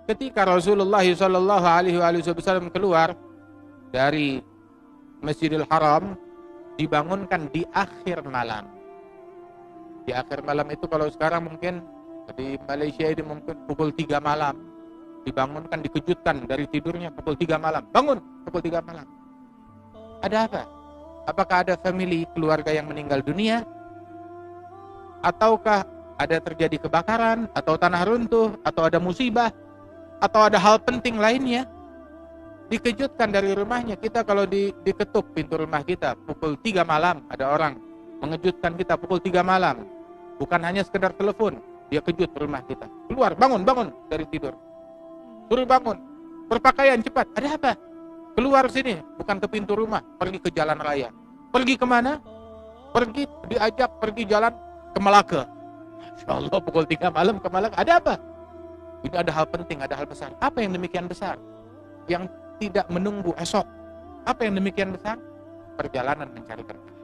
ketika Rasulullah sallallahu alaihi wasallam keluar dari Masjidil Haram, dibangunkan di akhir malam. Di akhir malam itu kalau sekarang mungkin di Malaysia ini mungkin pukul 3 malam. Dibangunkan, dikejutkan dari tidurnya pukul 3 malam. Bangun pukul 3 malam. Ada apa? Apakah ada family keluarga yang meninggal dunia? Ataukah ada terjadi kebakaran, atau tanah runtuh, atau ada musibah, atau ada hal penting lainnya? Dikejutkan dari rumahnya. Kita kalau diketuk pintu rumah kita pukul 3 malam, ada orang mengejutkan kita pukul 3 malam. Bukan hanya sekedar telepon, dia kejut rumah kita. Keluar, bangun dari tidur. Suruh bangun, berpakaian cepat. Ada apa? Keluar sini, bukan ke pintu rumah, pergi ke jalan raya. Pergi kemana? Diajak pergi jalan ke Malaka. Masya Allah, pukul 3 malam ke Malaka. Ada apa? Ini ada hal penting, ada hal besar. Apa yang demikian besar? Yang tidak menunggu esok. Apa yang demikian besar? Perjalanan mencari berkah.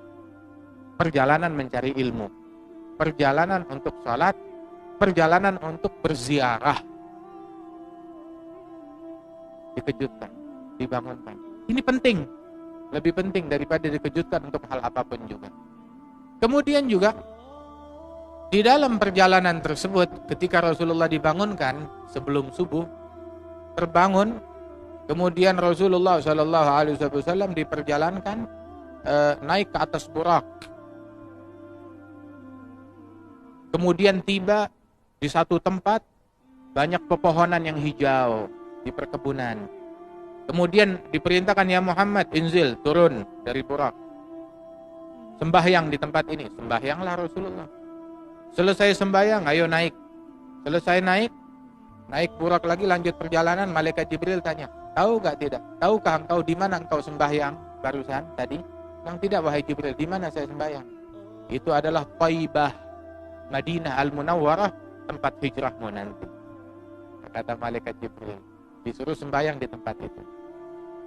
Perjalanan mencari ilmu. Perjalanan untuk salat. Perjalanan untuk berziarah. Dikejutkan, dibangunkan. Ini penting. Lebih penting daripada dikejutkan untuk hal apapun juga. Kemudian juga di dalam perjalanan tersebut, ketika Rasulullah dibangunkan sebelum subuh, terbangun, kemudian Rasulullah SAW diperjalankan naik ke atas burak. Kemudian tiba di satu tempat, banyak pepohonan yang hijau di perkebunan. Kemudian diperintahkan, ya Muhammad, inzil, turun dari burak. Sembahyang di tempat ini. Sembahyanglah Rasulullah. Selesai sembahyang, ayo naik. Selesai naik burak lagi, lanjut perjalanan. Malaikat Jibril tanya, tahukah engkau di mana engkau sembahyang barusan tadi? Yang tidak, wahai Jibril, di mana saya sembahyang? Itu adalah Thaibah, Madinah Al-Munawwarah, tempat hijrahmu nanti. Kata malaikat Jibril, disuruh sembahyang di tempat itu.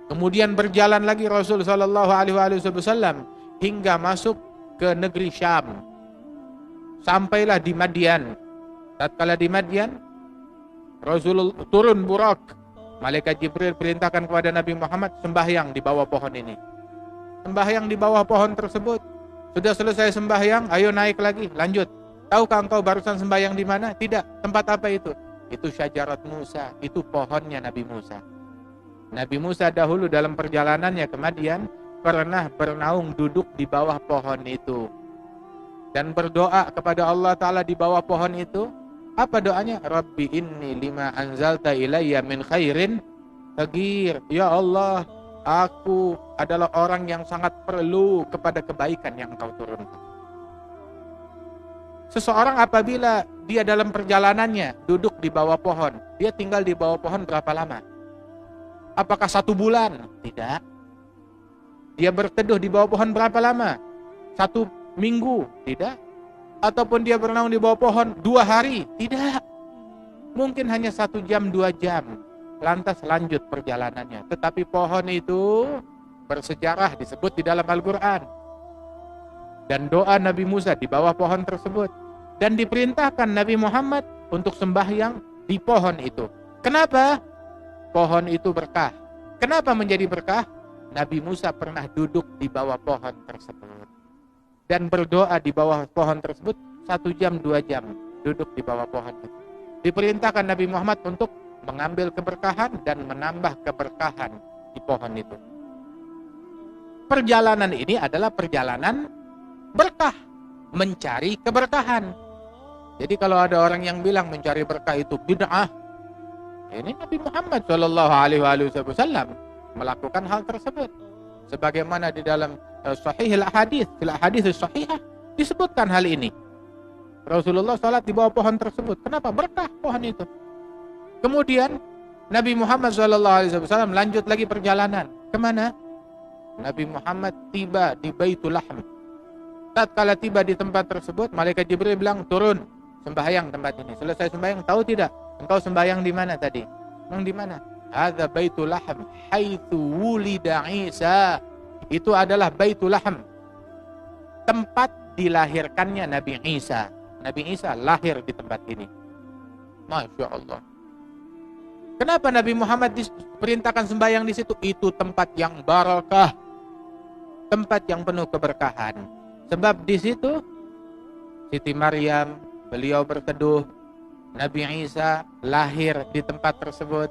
Kemudian berjalan lagi Rasul sallallahu alaihi wasallam hingga masuk ke negeri Syam. Sampailah di Madian. Tatkala di Madian, Rasul turun burak. Malaikat Jibril perintahkan kepada Nabi Muhammad sembahyang di bawah pohon ini. Sembahyang di bawah pohon tersebut. Sudah selesai sembahyang, ayo naik lagi, lanjut. Tahukah engkau barusan sembahyang di mana? Tidak. Tempat apa itu? Itu syajarat Musa, itu pohonnya Nabi Musa. Nabi Musa dahulu dalam perjalanannya ke Madian pernah bernaung duduk di bawah pohon itu dan berdoa kepada Allah Ta'ala di bawah pohon itu. Apa doanya? Rabbi inni lima anzalta ilayya min khairin faqir. Ya Allah, aku adalah orang yang sangat perlu kepada kebaikan yang engkau turunkan. Seseorang apabila dia dalam perjalanannya duduk di bawah pohon, dia tinggal di bawah pohon berapa lama? Apakah 1 bulan? Tidak. Dia berteduh di bawah pohon berapa lama? 1 minggu? Tidak. Ataupun dia bernaung di bawah pohon 2 hari? Tidak. Mungkin hanya 1 jam, 2 jam. Lantas lanjut perjalanannya. Tetapi pohon itu bersejarah, disebut di dalam Al-Quran. Dan doa Nabi Musa di bawah pohon tersebut. Dan diperintahkan Nabi Muhammad untuk sembahyang di pohon itu. Kenapa? Pohon itu berkah. Kenapa menjadi berkah? Nabi Musa pernah duduk di bawah pohon tersebut. Dan berdoa di bawah pohon tersebut 1 jam, 2 jam. Duduk di bawah pohon itu. Diperintahkan Nabi Muhammad untuk mengambil keberkahan dan menambah keberkahan di pohon itu. Perjalanan ini adalah perjalanan berkah. Mencari keberkahan. Jadi kalau ada orang yang bilang mencari berkah itu bid'ah, ini Nabi Muhammad SAW melakukan hal tersebut. Sebagaimana di dalam Sahih al-Hadits, fil Ahadits Sahihah disebutkan hal ini. Rasulullah salat di bawah pohon tersebut. Kenapa? Berkah pohon itu. Kemudian Nabi Muhammad SAW lanjut lagi perjalanan. Kemana? Nabi Muhammad tiba di Baitul Lahm. Tatkala tiba di tempat tersebut, malaikat Jibril bilang, turun, sembahyang tempat ini. Selesai sembahyang, tahu tidak? Engkau sembahyang di mana tadi? Di mana? Hadza Baitul Lahm, haitsu wulida Isa. Itu adalah Baitul Lahm, tempat dilahirkannya Nabi Isa. Nabi Isa lahir di tempat ini. Masya Allah. Kenapa Nabi Muhammad diperintahkan sembahyang di situ? Itu tempat yang barakah, tempat yang penuh keberkahan. Sebab di situ Siti Maryam, beliau berteduh, Nabi Isa lahir di tempat tersebut,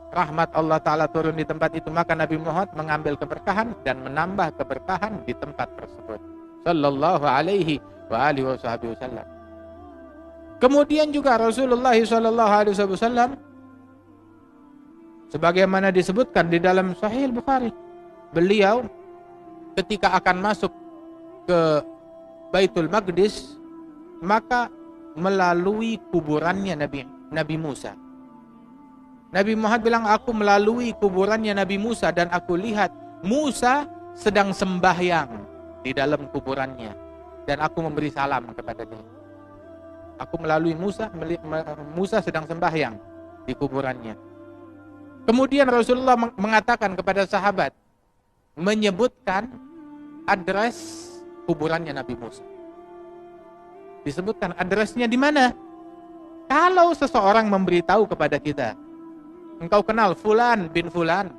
rahmat Allah Ta'ala turun di tempat itu, maka Nabi Muhammad mengambil keberkahan dan menambah keberkahan di tempat tersebut. Sallallahu alaihi wa alihi wasallam. Kemudian juga Rasulullah sallallahu alaihi wasallam, sebagaimana disebutkan di dalam Sahih Bukhari, beliau ketika akan masuk ke Baitul Maqdis, maka melalui kuburannya Nabi Musa. Nabi Muhammad bilang, aku melalui kuburannya Nabi Musa dan aku lihat Musa sedang sembahyang di dalam kuburannya dan aku memberi salam kepada dia. Aku melalui Musa sedang sembahyang di kuburannya. Kemudian Rasulullah mengatakan kepada sahabat, menyebutkan address kuburannya Nabi Musa. Disebutkan addressnya di mana. Kalau seseorang memberitahu kepada kita, engkau kenal Fulan bin Fulan,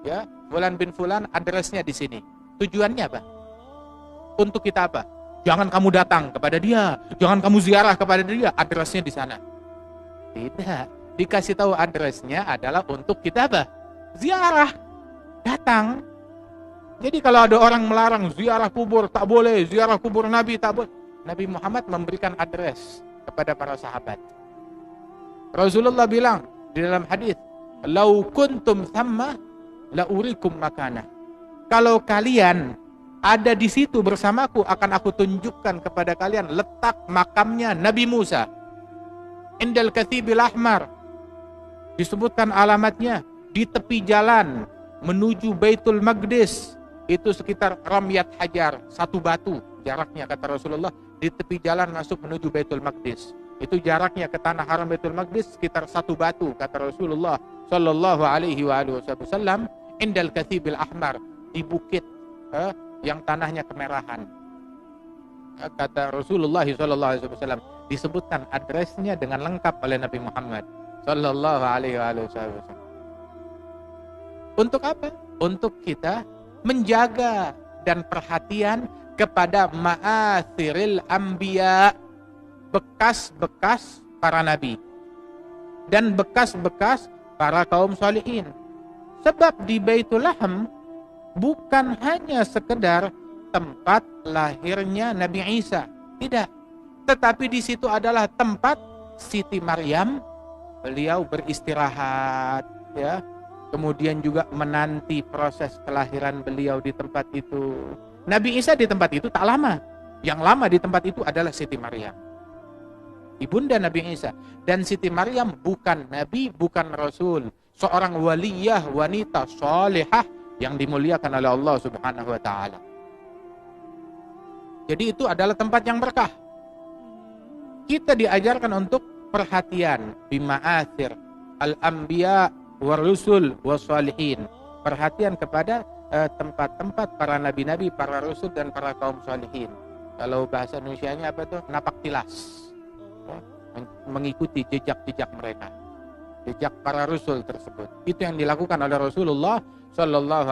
ya, Fulan bin Fulan, addressnya di sini. Tujuannya apa? Untuk kita apa? Jangan kamu datang kepada dia, jangan kamu ziarah kepada dia, addressnya di sana. Tidak, dikasih tahu addressnya adalah untuk kita apa? Ziarah, datang. Jadi kalau ada orang melarang ziarah kubur, tak boleh, ziarah kubur Nabi, tak boleh. Nabi Muhammad memberikan address kepada para sahabat. Rasulullah bilang di dalam hadis, "Lau kuntum thamma la urikum makana." Kalau kalian ada di situ bersamaku, akan aku tunjukkan kepada kalian letak makamnya Nabi Musa. Indal Kathibil Ahmar. Disebutkan alamatnya di tepi jalan menuju Baitul Maqdis. Itu sekitar Ramyat Hajar, satu batu jaraknya, kata Rasulullah, di tepi jalan masuk menuju Baitul Maqdis. Itu jaraknya ke tanah haram Baitul Maqdis sekitar satu batu, kata Rasulullah sallallahu alaihi wasallam. Indal Kathibil Ahmar, di bukit yang tanahnya kemerahan. Kata Rasulullah sallallahu alaihi wasallam, disebutkan addressnya dengan lengkap oleh Nabi Muhammad sallallahu alaihi wasallam. Untuk apa? Untuk kita menjaga dan perhatian kepada ma'athiril anbiya, bekas-bekas para nabi dan bekas-bekas para kaum sholihin. Sebab di Baitul Lahm bukan hanya sekedar tempat lahirnya Nabi Isa, tidak, tetapi di situ adalah tempat Siti Maryam, beliau beristirahat, ya. Kemudian juga menanti proses kelahiran beliau di tempat itu. Nabi Isa di tempat itu tak lama. Yang lama di tempat itu adalah Siti Maryam, ibunda Nabi Isa. Dan Siti Maryam bukan nabi, bukan rasul, seorang waliyah, wanita salihah yang dimuliakan oleh Allah Subhanahu wa taala. Jadi itu adalah tempat yang berkah. Kita diajarkan untuk perhatian bima'athir al-anbiya warusul wasalihin, perhatian kepada tempat-tempat para nabi-nabi, para rasul dan para kaum salihin. Kalau bahasa Indonesianya apa tuh? Napak tilas, ya, mengikuti jejak-jejak mereka, jejak para rasul tersebut. Itu yang dilakukan oleh Rasulullah sallallahu